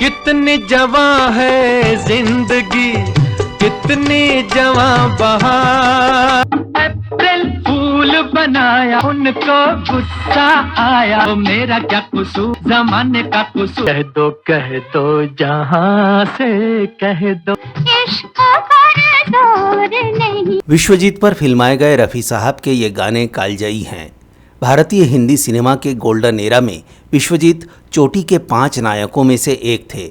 कितनी जवां है जिंदगी, कितनी जवां बहार। अप्रैल फूल बनाया उनको गुस्सा आया, तो मेरा क्या कसूर जमाने का कसूर। कह दो जहां से कह दो, इश्क पर जोर नहीं। विश्वजीत पर फिल्माए गए रफ़ी साहब के ये गाने कालजयी हैं। भारतीय हिंदी सिनेमा के गोल्डन एरा में विश्वजीत चोटी के 5 नायकों में से एक थे।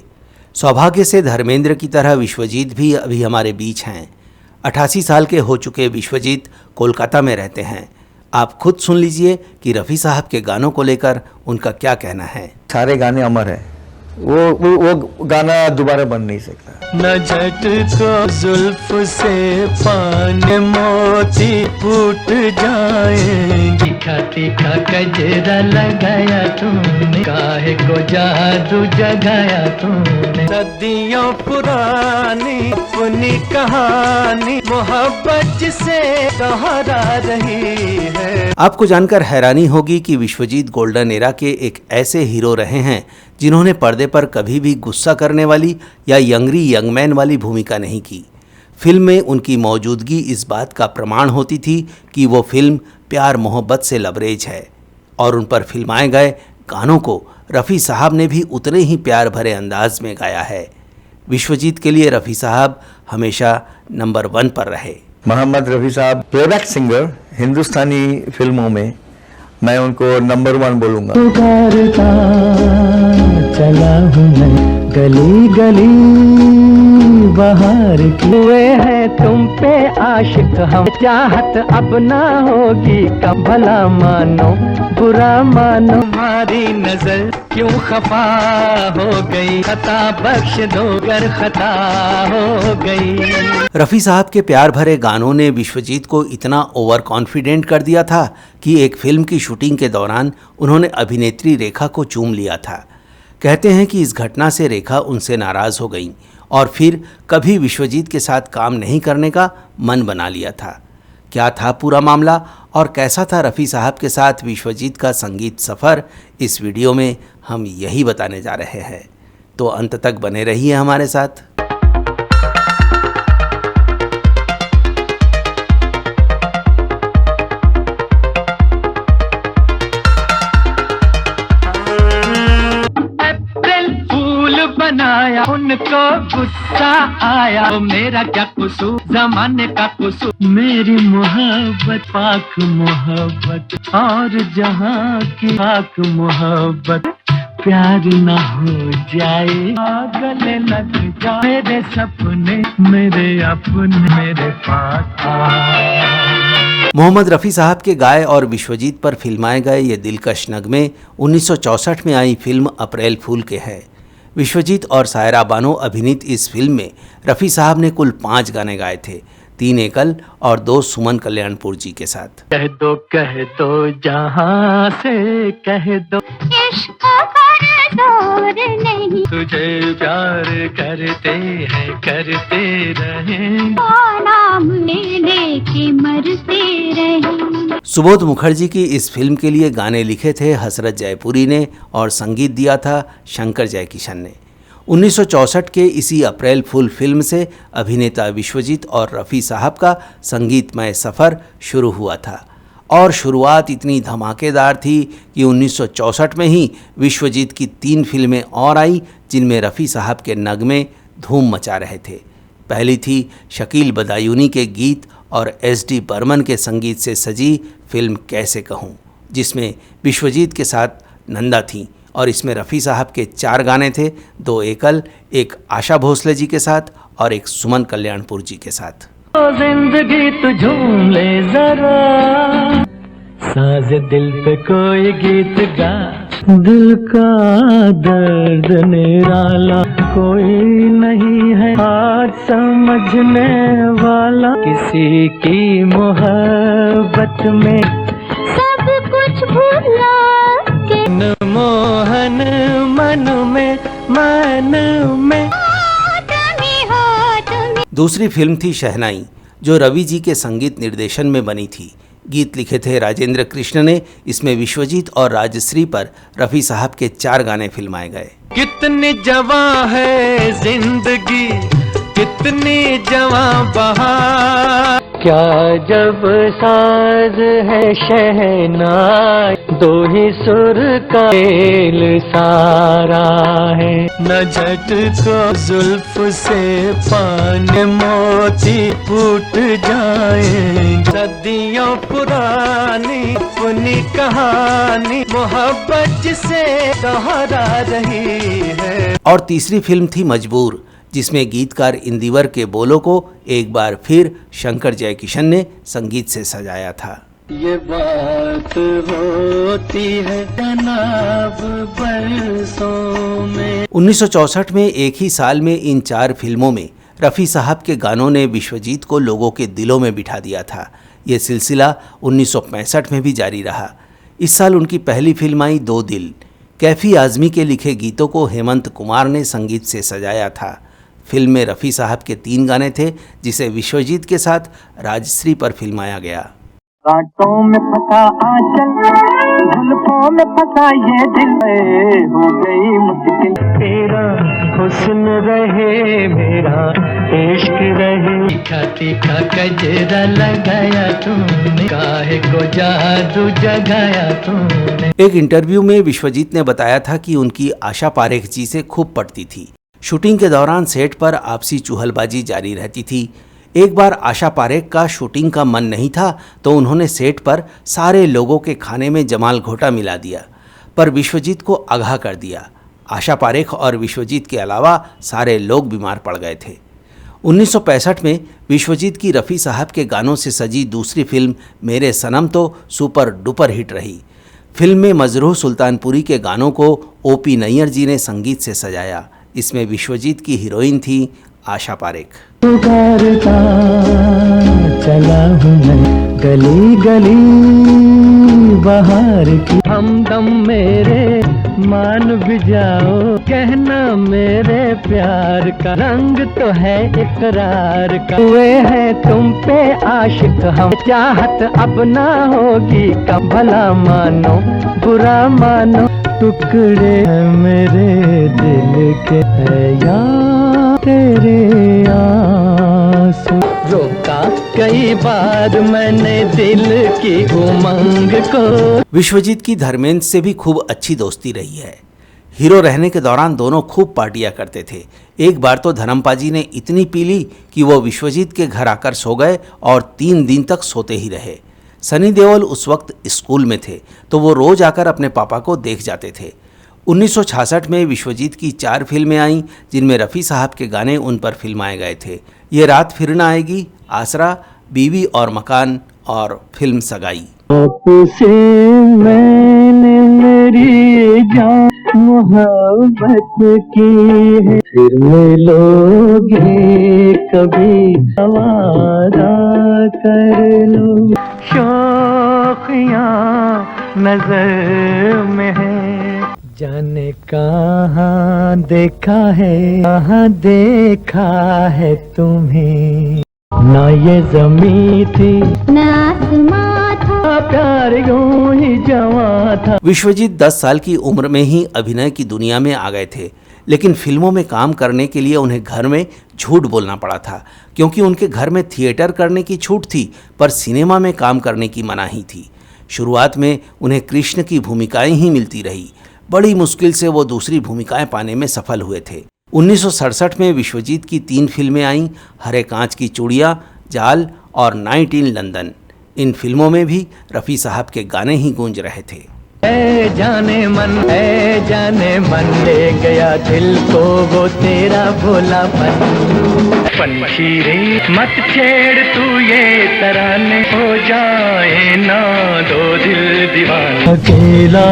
सौभाग्य से धर्मेंद्र की तरह विश्वजीत भी अभी हमारे बीच हैं। 88 साल के हो चुके विश्वजीत कोलकाता में रहते हैं। आप खुद सुन लीजिए कि रफ़ी साहब के गानों को लेकर उनका क्या कहना है। सारे गाने अमर हैं, वो गाना दोबारा बन नहीं सकता। न झटको जुल्फ से पान मोती फूट जाएंगे, तीखा तीखा कजरा लगाया तूने, काहे को जादू जगाया तूने। सदियों पुरानी अपनी कहानी मोहब्बत से दोहरा रही है। आपको जानकर हैरानी होगी कि विश्वजीत गोल्डन एरा के एक ऐसे हीरो रहे हैं जिन्होंने पर्दे पर कभी भी गुस्सा करने वाली या यंगरी यंगमैन वाली भूमिका नहीं की। फिल्म में उनकी मौजूदगी इस बात का प्रमाण होती थी कि वो फिल्म प्यार मोहब्बत से लबरेज है, और उन पर फिल्माए गए गानों को रफ़ी साहब ने भी उतने ही प्यार भरे अंदाज में गाया है। विश्वजीत के लिए रफ़ी साहब हमेशा नंबर 1 पर रहे। मोहम्मद रफ़ी साहब प्लेबैक सिंगर हिंदुस्तानी फिल्मों में मैं उनको नंबर 1 बोलूँगा। चला हूँ मैं गली गली बाहर हुए हैं तुम पे आशिक हम, चाहत अब ना होगी कब, भला मानो बुरा मानो। हमारी नजर क्यों खफा हो गई, खता बख्श दो गर खता हो गई। रफ़ी साहब के प्यार भरे गानों ने विश्वजीत को इतना ओवर कॉन्फिडेंट कर दिया था कि एक फिल्म की शूटिंग के दौरान उन्होंने अभिनेत्री रेखा को चूम लिया था। कहते हैं कि इस घटना से रेखा उनसे नाराज़ हो गई और फिर कभी विश्वजीत के साथ काम नहीं करने का मन बना लिया था। क्या था पूरा मामला और कैसा था रफ़ी साहब के साथ विश्वजीत का संगीत सफ़र, इस वीडियो में हम यही बताने जा रहे हैं, तो अंत तक बने रहिए हमारे साथ। बनाया उनको गुस्सा आया, तो मेरा क्या कसूर जमाने का कसूर। मेरी मोहब्बत पाक मोहब्बत और जहाँ की पाक मोहब्बत, प्यार ना हो जाए गले लग जाए, मेरे सपने मेरे अपने मेरे पास आ। मोहम्मद रफ़ी साहब के गाए और विश्वजीत पर फिल्माए गए ये दिलकश नगमे 1964 में आई फिल्म अप्रैल फूल के हैं। विश्वजीत और सायरा बानो अभिनीत इस फिल्म में रफ़ी साहब ने कुल 5 गाने गाए थे, 3 एकल और 2 सुमन कल्याणपुर जी के साथ। कह दो जहां से कह दो, इश्क पर जोर नहीं, तुझे प्यार करते हैं करते रहें, नाम ले के मरते रहें। सुबोध मुखर्जी की इस फिल्म के लिए गाने लिखे थे हसरत जयपुरी ने और संगीत दिया था शंकर जयकिशन ने। 1964 के इसी अप्रैल फूल फिल्म से अभिनेता विश्वजीत और रफ़ी साहब का संगीतमय सफ़र शुरू हुआ था, और शुरुआत इतनी धमाकेदार थी कि 1964 में ही विश्वजीत की 3 फिल्में और आई जिनमें रफ़ी साहब के नगमे धूम मचा रहे थे। पहली थी शकील बदायूनी के गीत और एस.डी. बर्मन के संगीत से सजी फिल्म कैसे कहूँ, जिसमें विश्वजीत के साथ नंदा थीं, और इसमें रफ़ी साहब के 4 गाने थे, 2 एकल, एक आशा भोसले जी के साथ और एक सुमन कल्याणपुर जी के साथ। जिंदगी तू झूम ले जरा, साज दिल पे कोई गीत गा, दिल का दर्द निराला कोई नहीं है आज समझने वाला, किसी की मोहब्बत में सब कुछ भूला के, मोहन मन में दूसरी फिल्म थी शहनाई, जो रवि जी के संगीत निर्देशन में बनी थी। गीत लिखे थे राजेंद्र कृष्ण ने। इसमें विश्वजीत और राजश्री पर रफ़ी साहब के 4 गाने फिल्माए गए। कितनी जवां है जिंदगी, कितनी जवां बहार, क्या जब साज है शहनाई, दो ही सुर का खेल सारा है, न झटको जुल्फ से पान मोती फूट जाएंगे, सदियों पुरानी अपनी कहानी मोहब्बत से दोहरा रही है। और तीसरी फिल्म थी मजबूर, जिसमें गीतकार इंदिवर के बोलों को एक बार फिर शंकर जयकिशन ने संगीत से सजाया था। ये बात होती है जनाब बरसों में। 1964 में एक ही साल में इन 4 फिल्मों में रफ़ी साहब के गानों ने विश्वजीत को लोगों के दिलों में बिठा दिया था। ये सिलसिला 1965 में भी जारी रहा। इस साल उनकी पहली फिल्म आई दो दिल। कैफी आज़मी के लिखे गीतों को हेमंत कुमार ने संगीत से सजाया था। फिल्म में रफ़ी साहब के 3 गाने थे, जिसे विश्वजीत के साथ राजश्री पर फिल्माया गया। कांटों में फंसा आंचल, जुल्फों में फंसा ये दिल, हो गई मुश्किल, तेरा हुस्न रहे मेरा इश्क रहे, तीखा तीखा गजरा लगाया तूने, काहे को जादू जगाया तूने। एक इंटरव्यू में विश्वजीत ने बताया था कि उनकी आशा पारेख जी से खूब पटती थी। शूटिंग के दौरान सेट पर आपसी चुहलबाजी जारी रहती थी। एक बार आशा पारेख का शूटिंग का मन नहीं था तो उन्होंने सेट पर सारे लोगों के खाने में जमाल घोटा मिला दिया, पर विश्वजीत को आगाह कर दिया। आशा पारेख और विश्वजीत के अलावा सारे लोग बीमार पड़ गए थे। 1965 में विश्वजीत की रफ़ी साहब के गानों से सजी दूसरी फिल्म मेरे सनम तो सुपर डुपर हिट रही। फिल्म में मजरूह सुल्तानपुरी के गानों को ओपी नैयर जी ने संगीत से सजाया। इसमें विश्वजीत की हीरोइन थी आशा पारेख। चला हूँ मैं गली गली बाहर की, हमदम मेरे मान भी जाओ, कहना मेरे प्यार का रंग तो है इकरार का, हुए हैं तुम पे आशिक हम, चाहत अब ना होगी कम, भला मानो बुरा मानो, टुकड़े हैं मेरे दिल के, है यार तेरे आंसू, रोका कई बार मैंने दिल की उमंग को। विश्वजीत की धर्मेंद्र से भी खूब अच्छी दोस्ती रही है। हीरो रहने के दौरान दोनों खूब पार्टियां करते थे। एक बार तो धर्मपाजी ने इतनी पी ली कि वो विश्वजीत के घर आकर सो गए और 3 दिन तक सोते ही रहे। सनी देओल उस वक्त स्कूल में थे तो वो रोज आकर अपने पापा को देख जाते थे। 1966 में विश्वजीत की 4 फिल्में आईं, जिनमें रफ़ी साहब के गाने उन पर फिल्माए गए थे। ये रात फिर ना आएगी, आसरा, बीवी और मकान और फिल्म सगाई। आपसे मैंने मेरी जान मोहब्बत की है, फिर मिलोगे कभी वादा कर लो, शौकियाँ नजर में है, जाने कहाँ देखा है तुम्हें, ना ये ज़मीं थी ना आसमां था, प्यार यूं ही जवां था। विश्वजीत 10 साल की उम्र में ही अभिनय की दुनिया में आ गए थे, लेकिन फिल्मों में काम करने के लिए उन्हें घर में झूठ बोलना पड़ा था, क्योंकि उनके घर में थिएटर करने की छूट थी पर सिनेमा में काम करने की मनाही थी। शुरुआत में उन्हें कृष्ण की भूमिकाएं ही मिलती रही। बड़ी मुश्किल से वो दूसरी भूमिकाएं पाने में सफल हुए थे। 1967 में विश्वजीत की 3 फिल्में आईं, हरे कांच की चूड़ियाँ, जाल और नाइट इन लंदन। इन फिल्मों में भी रफ़ी साहब के गाने ही गूंज रहे थे। ऐ जाने मन ले गया दिल को वो तेरा भोलापन, पंछी रे मत छेड़ तू ये तराने, हो जाए ना 2 दिल दीवाने, अकेला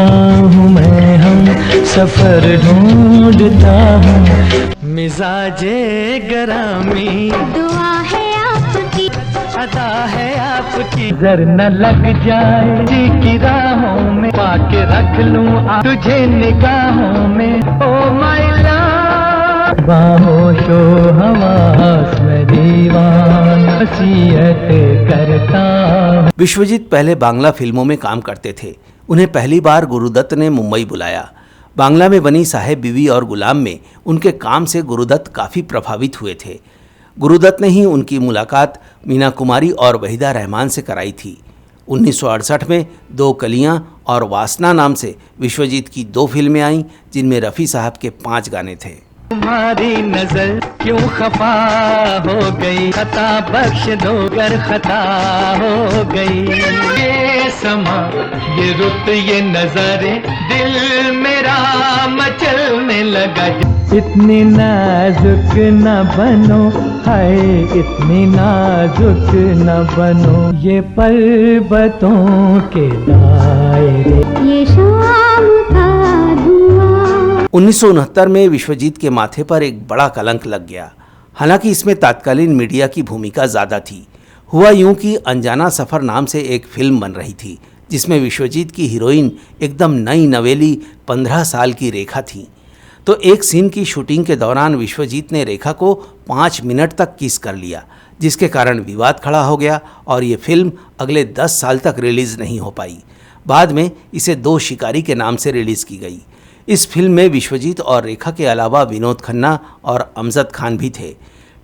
हूँ मैं हम सफर ढूंढता हूँ, मिजाजे गरामी दुआ है आपकी, अदा है आपकी, जर न लग जाए जी की राहों में, पाके रख लूं तुझे निगाहों में, ओ माय लव, खामोशो हवास में दीवाना वसीयत करता हूँ। विश्वजीत पहले बांग्ला फिल्मों में काम करते थे। उन्हें पहली बार गुरुदत्त ने मुंबई बुलाया। बांग्ला में बनी साहेब बीवी और गुलाम में उनके काम से गुरुदत्त काफ़ी प्रभावित हुए थे। गुरुदत्त ने ही उनकी मुलाकात मीना कुमारी और वहीदा रहमान से कराई थी। 1968 में दो कलियां और वासना नाम से विश्वजीत की 2 फिल्में आईं, जिनमें रफ़ी साहब के 5 गाने थे। तुम्हारी नजर क्यों खफा हो गई, खता बख्श दो गर खता हो गई। ये समा ये रुत ये नजारे दिल मेरा मचलने लगा। इतनी नाजुक न बनो हाय, इतनी नाजुक न बनो, ये पर्वतों के दायरे, ये शाम का धुआं। 1969 में विश्वजीत के माथे पर एक बड़ा कलंक लग गया। हालांकि इसमें तत्कालीन मीडिया की भूमिका ज़्यादा थी। हुआ यूं कि अनजाना सफ़र नाम से एक फिल्म बन रही थी, जिसमें विश्वजीत की हीरोइन एकदम नई नवेली 15 साल की रेखा थी। तो एक सीन की शूटिंग के दौरान विश्वजीत ने रेखा को 5 मिनट तक किस कर लिया, जिसके कारण विवाद खड़ा हो गया और ये फिल्म अगले 10 साल तक रिलीज़ नहीं हो पाई। बाद में इसे 2 शिकारी के नाम से रिलीज़ की गई। इस फिल्म में विश्वजीत और रेखा के अलावा विनोद खन्ना और अमजद खान भी थे।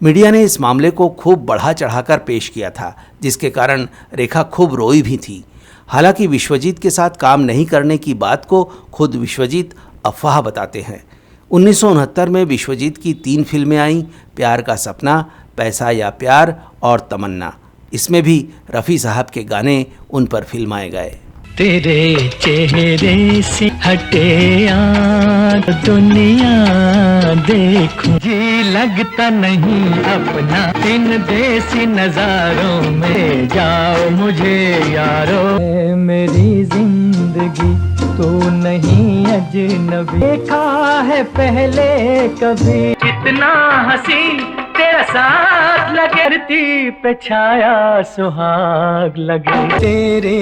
मीडिया ने इस मामले को खूब बढ़ा चढ़ाकर पेश किया था, जिसके कारण रेखा खूब रोई भी थी। हालांकि विश्वजीत के साथ काम नहीं करने की बात को खुद विश्वजीत अफवाह बताते हैं। 1969 में विश्वजीत की 3 फिल्में आईं, प्यार का सपना, पैसा या प्यार और तमन्ना। इसमें भी रफ़ी साहब के गाने उन पर फिल्माए गए। तेरे चेहरे से हटे यार दुनिया देखूं, जी लगता नहीं अपना इन देसी नजारों में, जाओ मुझे यारो। मेरी जिंदगी तो नहीं अजनबी, देखा है पहले कभी, कितना हंसी तेरा साथ लगे, धरती पे छाया सुहाग लगे। तेरे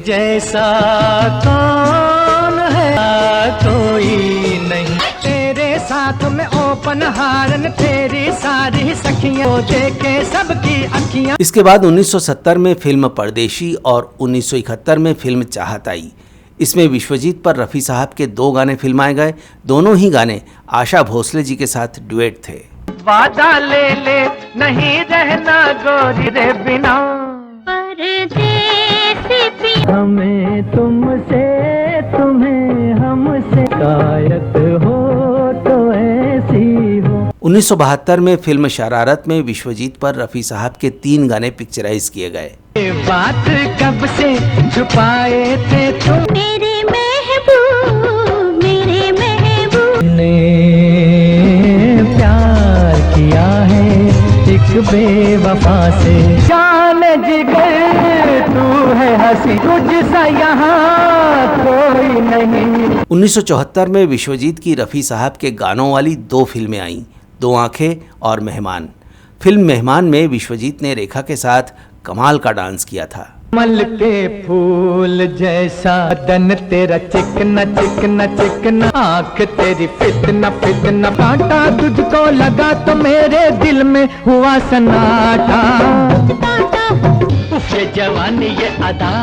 जैसा कौन है कोई नहीं, तेरे साथ में ओपन हारन, तेरी सारी सखियां देखे सबकी अखियां। इसके बाद 1970 में फिल्म परदेशी और 1971 में फिल्म चाहत आई। इसमें विश्वजीत पर रफ़ी साहब के 2 गाने फिल्माए गए। दोनों ही गाने आशा भोसले जी के साथ डुएट थे। वादा ले ले नहीं रहना गोरी रे बिना, परदेसी पिया हमें तुमसे तुम्हें हमसे, शायद हो तो ऐसी हो। 1972 में फिल्म शरारत में विश्वजीत पर रफ़ी साहब के 3 गाने पिक्चराइज किए गए। ये बात कब से छुपाए थे तुम, मेरे महबूब मेरे महबूब। ने प्यार किया है एक बेवफा से, जान जिगर तू है हंसी, तुझसा यहाँ कोई नहीं। 1974 में विश्वजीत की रफ़ी साहब के गानों वाली 2 फिल्में आईं, 2 आँखें और मेहमान। फिल्म मेहमान में विश्वजीत ने रेखा के साथ कमाल का डांस किया था। कमल के फूल जैसा बदन तेरा चिकना चिकना चिकना, आँख तेरी फितना फितना, कांटा तुझको लगा तो मेरे दिल में हुआ सन्नाटा। उफ ये जवानी ये अदा,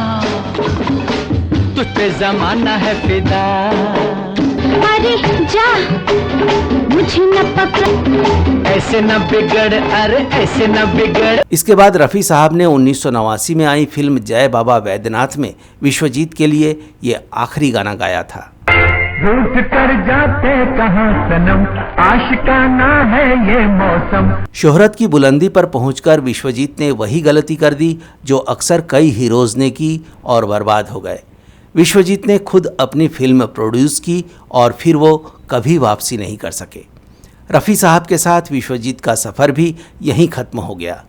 तुझ पे जमाना है फिदा। अरे जा मुझे न पकड़, ऐसे न बिगड़ अरे ऐसे न बिगड़। इसके बाद रफ़ी साहब ने 1989 में आई फिल्म जय बाबा वैद्यनाथ में विश्वजीत के लिए ये आखिरी गाना गाया था। रूठ कर जाते कहाँ सनम, आशिकाना है ये मौसम। शोहरत की बुलंदी पर पहुंचकर विश्वजीत ने वही गलती कर दी जो अक्सर कई हीरोज ने की और बर्बाद हो गए। विश्वजीत ने खुद अपनी फिल्म प्रोड्यूस की और फिर वो कभी वापसी नहीं कर सके। रफ़ी साहब के साथ विश्वजीत का सफ़र भी यहीं ख़त्म हो गया।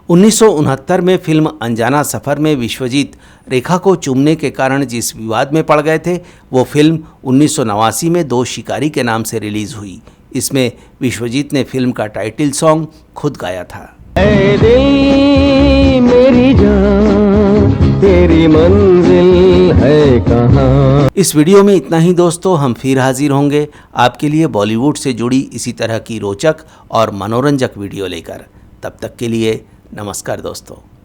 1969 में फिल्म अनजाना सफ़र में विश्वजीत रेखा को चूमने के कारण जिस विवाद में पड़ गए थे, वो फिल्म 1989 में 2 शिकारी के नाम से रिलीज़ हुई। इसमें विश्वजीत ने फिल्म का टाइटल सॉन्ग खुद गाया था। मेरी जान तेरी मंजिल है कहाँ। इस वीडियो में इतना ही दोस्तों। हम फिर हाजिर होंगे आपके लिए बॉलीवुड से जुड़ी इसी तरह की रोचक और मनोरंजक वीडियो लेकर। तब तक के लिए नमस्कार दोस्तों।